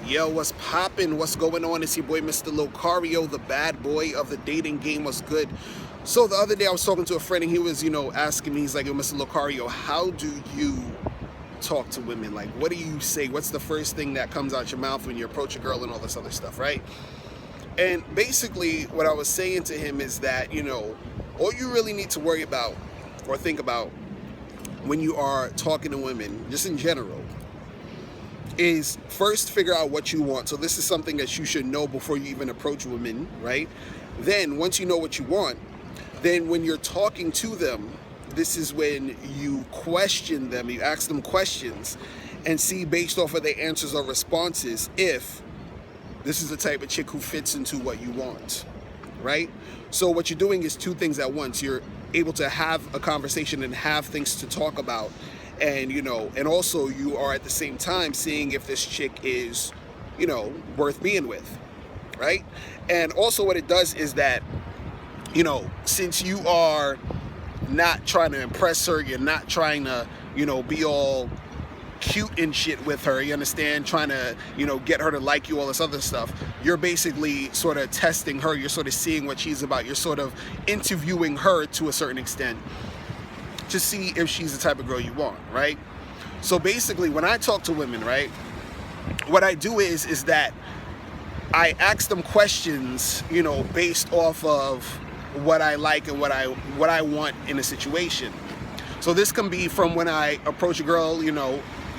Yo, what's poppin'? What's going on? It's your boy, Mr. Locario, the bad boy of the dating game. What's good? So the other day I was talking to a friend and he was, asking me, he's like, yo, Mr. Locario, how do you talk to women? Like, what do you say? What's the first thing that comes out your mouth when you approach a girl and all this other stuff, right? And basically what I was saying to him is that, all you really need to worry about or think about when you are talking to women, just in general, is first figure out what you want. So this is something that you should know before you even approach women, right? Then once you know what you want, then when you're talking to them, this is when you question them, you ask them questions and see based off of their answers or responses if this is the type of chick who fits into what you want, right? So what you're doing is two things at once. You're able to have a conversation and have things to talk about, and and also you are at the same time seeing if this chick is worth being with, right? And also what it does is that since you are not trying to impress her, you're not trying to be all cute and shit with her, you understand, trying to get her to like you, all this other stuff. You're basically sort of testing her, you're sort of seeing what she's about, you're sort of interviewing her to a certain extent to see if she's the type of girl you want, right? So basically when I talk to women, right, what I do is that I ask them questions based off of what I like and what I want in a situation. So this can be from when I approach a girl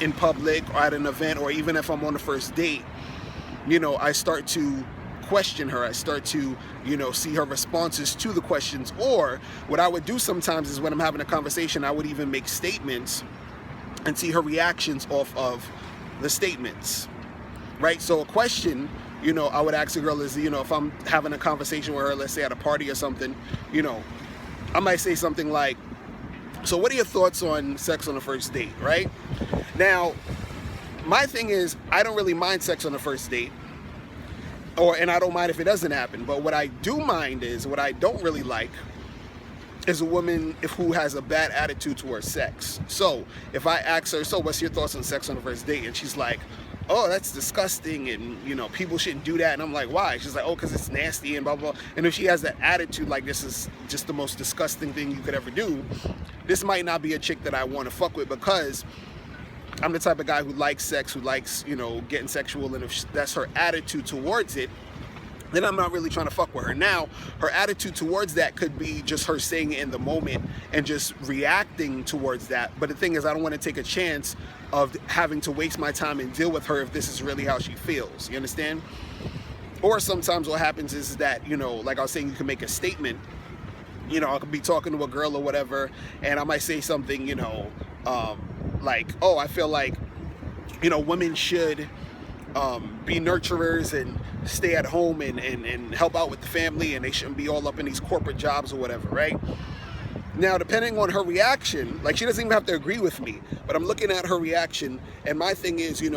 in public or at an event, or even if I'm on the first date, I start to question her. I start to see her responses to the questions. Or what I would do sometimes is when I'm having a conversation, I would even make statements and see her reactions off of the statements, right? So a question I would ask a girl is, if I'm having a conversation with her, let's say at a party or something, I might say something like, so what are your thoughts on sex on the first date, right? Now, my thing is, I don't really mind sex on the first date, and I don't mind if it doesn't happen. But what I do mind is, what I don't really like is a woman who has a bad attitude towards sex. So if I ask her, so what's your thoughts on sex on the first date? And she's like, oh, that's disgusting, and people shouldn't do that. And I'm like, why? She's like, oh, because it's nasty and blah, blah. And if she has that attitude like this is just the most disgusting thing you could ever do, this might not be a chick that I want to fuck with, because I'm the type of guy who likes sex, who likes getting sexual. And if that's her attitude towards it, then I'm not really trying to fuck with her. Now, her attitude towards that could be just her saying it in the moment and just reacting towards that. But the thing is, I don't want to take a chance of having to waste my time and deal with her if this is really how she feels. You understand? Or sometimes what happens is that, like I was saying, you can make a statement. I could be talking to a girl or whatever, and I might say something, like, oh, I feel like, women should be nurturers and stay at home and help out with the family, and they shouldn't be all up in these corporate jobs or whatever, right? Now, depending on her reaction, like, she doesn't even have to agree with me, but I'm looking at her reaction, and my thing is,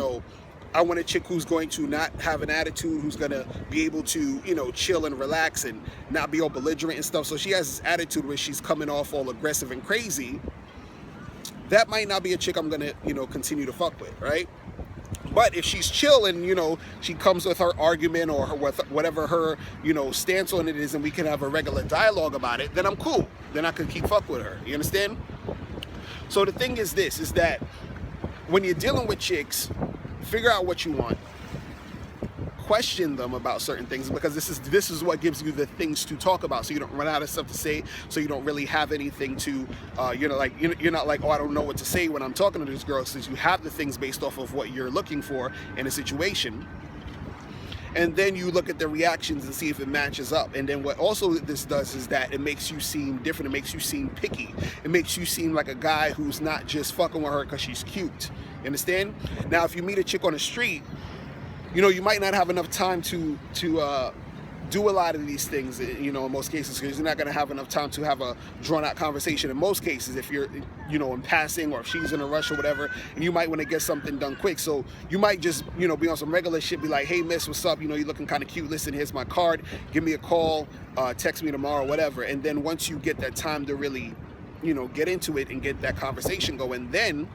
I want a chick who's going to not have an attitude, who's going to be able to, chill and relax and not be all belligerent and stuff. So she has this attitude where she's coming off all aggressive and crazy. That might not be a chick I'm going to, continue to fuck with, right? But if she's chill and, she comes with her argument or whatever her, stance on it is, and we can have a regular dialogue about it, then I'm cool. Then I can keep fuck with her. You understand? So the thing is this, is that when you're dealing with chicks, figure out what you want. Question them about certain things, because this is what gives you the things to talk about, so you don't run out of stuff to say, so you don't really have anything to you're not like, oh, I don't know what to say when I'm talking to this girl, since you have the things based off of what you're looking for in a situation. And then you look at the reactions and see if it matches up. And then what also this does is that it makes you seem different. It makes you seem picky. It makes you seem like a guy who's not just fucking with her because she's cute. You understand? Now, if you meet a chick on the street, you might not have enough time to do a lot of these things, in most cases, because you're not going to have enough time to have a drawn-out conversation in most cases if you're, in passing, or if she's in a rush or whatever, and you might want to get something done quick. So you might just, be on some regular shit, be like, hey, miss, what's up? You're looking kind of cute. Listen, here's my card. Give me a call, text me tomorrow, whatever. And then once you get that time to really, get into it and get that conversation going, then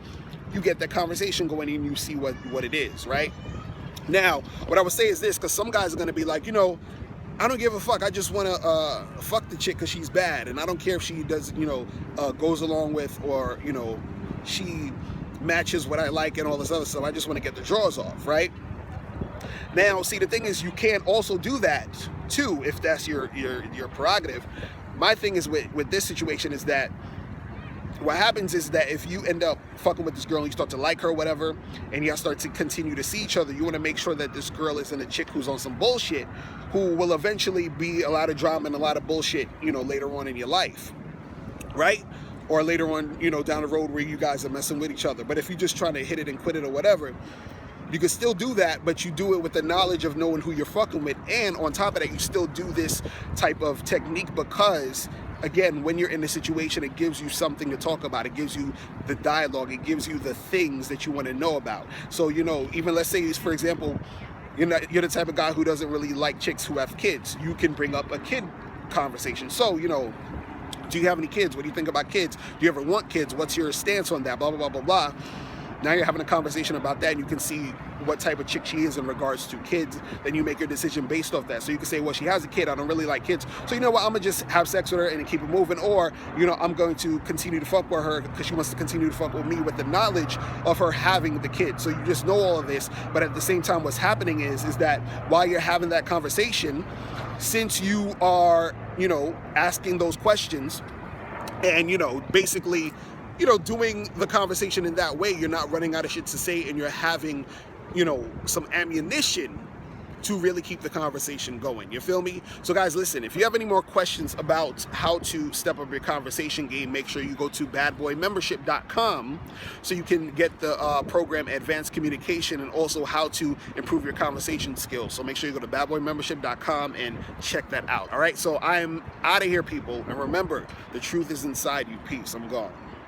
you get that conversation going and you see what it is, right? Now, what I would say is this, because some guys are going to be like, I don't give a fuck. I just want to fuck the chick because she's bad. And I don't care if she does, goes along with, or, she matches what I like and all this other stuff. I just want to get the drawers off, right? Now, see, the thing is, you can't also do that too if that's your prerogative. My thing is with this situation is that what happens is that if you end up fucking with this girl and you start to like her or whatever, and you start to continue to see each other, you want to make sure that this girl isn't a chick who's on some bullshit, who will eventually be a lot of drama and a lot of bullshit, later on in your life, right? Or later on, down the road where you guys are messing with each other. But if you're just trying to hit it and quit it or whatever, you can still do that, but you do it with the knowledge of knowing who you're fucking with. And on top of that, you still do this type of technique because, again, when you're in a situation, it gives you something to talk about. It gives you the dialogue. It gives you the things that you want to know about. So, even let's say, for example, you're the type of guy who doesn't really like chicks who have kids. You can bring up a kid conversation. So, do you have any kids? What do you think about kids? Do you ever want kids? What's your stance on that? Blah, blah, blah, blah, blah. Now you're having a conversation about that, and you can see what type of chick she is in regards to kids. Then you make your decision based off that. So you can say, well, she has a kid. I don't really like kids. So you know what? I'm going to just have sex with her and keep it moving. Or, I'm going to continue to fuck with her because she wants to continue to fuck with me with the knowledge of her having the kid. So you just know all of this. But at the same time, what's happening is that while you're having that conversation, since you are, asking those questions and, basically, doing the conversation in that way, you're not running out of shit to say, and you're having, some ammunition to really keep the conversation going. You feel me? So guys, listen, if you have any more questions about how to step up your conversation game, make sure you go to badboymembership.com so you can get the program Advanced Communication and also how to improve your conversation skills. So make sure you go to badboymembership.com and check that out. All right, so I'm out of here, people. And remember, the truth is inside you. Peace. I'm gone.